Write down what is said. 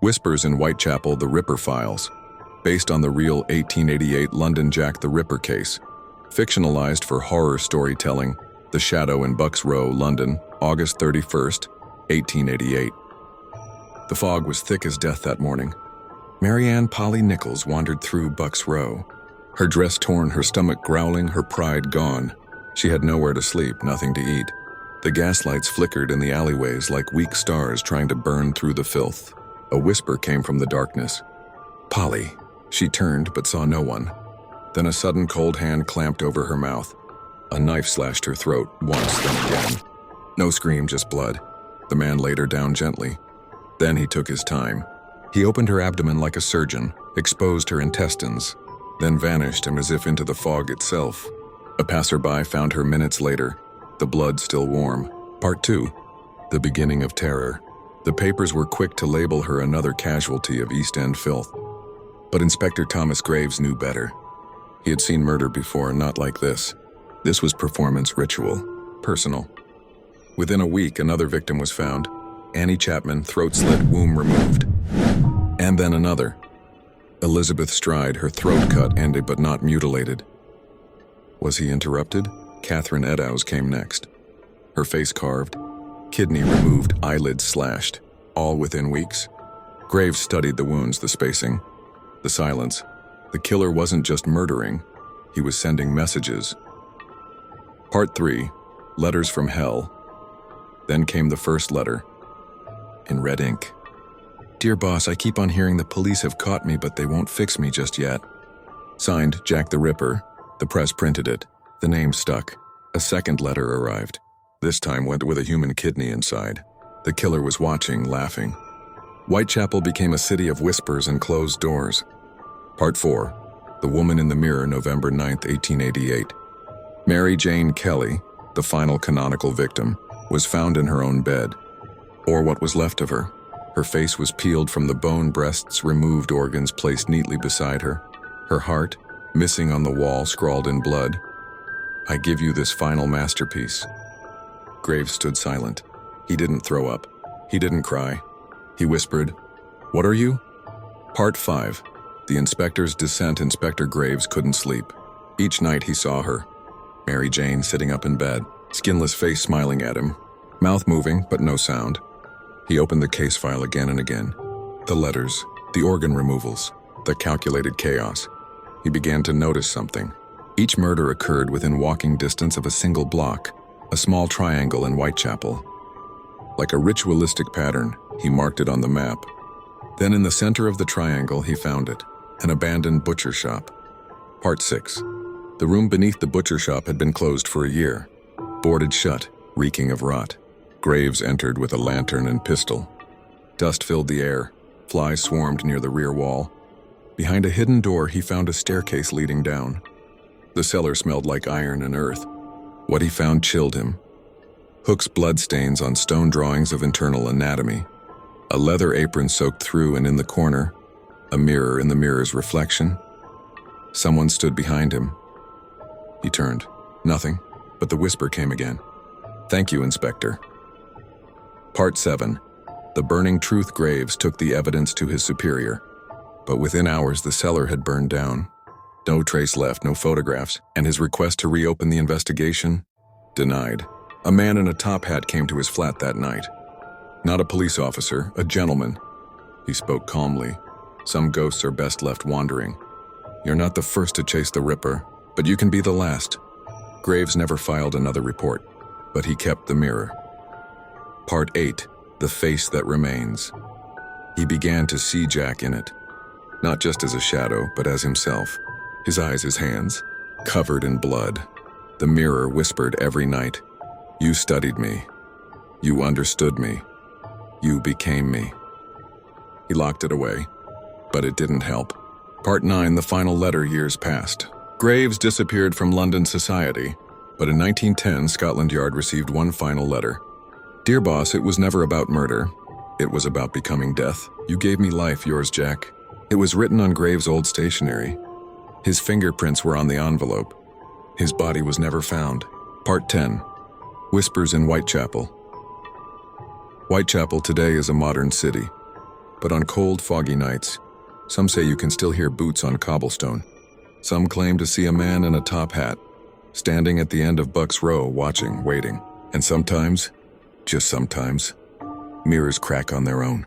Whispers in Whitechapel, The Ripper Files, based on the real 1888 London Jack the Ripper case. Fictionalized for horror storytelling, The Shadow in Bucks Row, London, August 31st, 1888. The fog was thick as death that morning. Marianne Polly Nichols wandered through Bucks Row. Her dress torn, her stomach growling, her pride gone. She had nowhere to sleep, nothing to eat. The gaslights flickered in the alleyways like weak stars trying to burn through the filth. A whisper came from the darkness. "Polly." She turned but saw no one. Then a sudden cold hand clamped over her mouth. A knife slashed her throat, once, then again. No scream, just blood. The man laid her down gently. Then he took his time. He opened her abdomen like a surgeon, exposed her intestines, then vanished as if into the fog itself. A passerby found her minutes later, the blood still warm. Part 2. The beginning of terror. The papers were quick to label her another casualty of East End filth. But Inspector Thomas Graves knew better. He had seen murder before, not like this. This was performance ritual, personal. Within a week, another victim was found. Annie Chapman, throat slit, womb removed. And then another. Elizabeth Stride, her throat cut, ended but not mutilated. Was he interrupted? Catherine Eddowes came next. Her face carved, kidney removed, eyelids slashed, all within weeks. Graves studied the wounds, the spacing, the silence. The killer wasn't just murdering, he was sending messages. Part 3. Letters from Hell. Then came the first letter, in red ink. "Dear boss, I keep on hearing the police have caught me, but they won't fix me just yet." Signed, Jack the Ripper. The press printed it. The name stuck. A second letter arrived. This time went with a human kidney inside. The killer was watching, laughing. Whitechapel became a city of whispers and closed doors. Part 4. The Woman in the Mirror, November 9th, 1888. Mary Jane Kelly, the final canonical victim, was found in her own bed, or what was left of her. Her face was peeled from the bone, breasts removed, organs placed neatly beside her. Her heart, missing on the wall, scrawled in blood, "I give you this final masterpiece." Graves stood silent. He didn't throw up. He didn't cry. He whispered, "What are you?" Part 5. The inspector's descent. Inspector Graves couldn't sleep. Each night he saw her. Mary Jane sitting up in bed, skinless face smiling at him, mouth moving but no sound. He opened the case file again and again. The letters, the organ removals, the calculated chaos. He began to notice something. Each murder occurred within walking distance of a single block, a small triangle in Whitechapel. Like a ritualistic pattern, he marked it on the map. Then in the center of the triangle, he found it, an abandoned butcher shop. Part 6. The room beneath the butcher shop had been closed for a year, boarded shut, reeking of rot. Graves entered with a lantern and pistol. Dust filled the air. Flies swarmed near the rear wall. Behind a hidden door, he found a staircase leading down. The cellar smelled like iron and earth. What he found chilled him. Hook's bloodstains on stone drawings of internal anatomy. A leather apron soaked through, and in the corner, a mirror in the mirror's reflection. Someone stood behind him. He turned. Nothing, but the whisper came again. "Thank you, Inspector." Part 7. The Burning Truth. Graves took the evidence to his superior, but within hours the cellar had burned down. No trace left, no photographs, and his request to reopen the investigation? Denied. A man in a top hat came to his flat that night. Not a police officer, a gentleman. He spoke calmly. "Some ghosts are best left wandering. You're not the first to chase the Ripper, but you can be the last." Graves never filed another report, but he kept the mirror. Part 8. The Face That Remains. He began to see Jack in it, not just as a shadow, but as himself. His eyes, his hands, covered in blood. The mirror whispered every night, "You studied me. You understood me. You became me." He locked it away, but it didn't help. Part 9. The Final Letter. Years passed. Graves disappeared from London society, but in 1910, Scotland Yard received one final letter. "Dear boss, it was never about murder. It was about becoming death. You gave me life, yours, Jack." It was written on Graves' old stationery. His fingerprints were on the envelope. His body was never found. Part 10. Whispers in Whitechapel. Whitechapel today is a modern city, But on cold, foggy nights, some say you can still hear boots on cobblestone. Some claim to see a man in a top hat, standing at the end of Bucks Row, watching, waiting. And sometimes, just sometimes, mirrors crack on their own.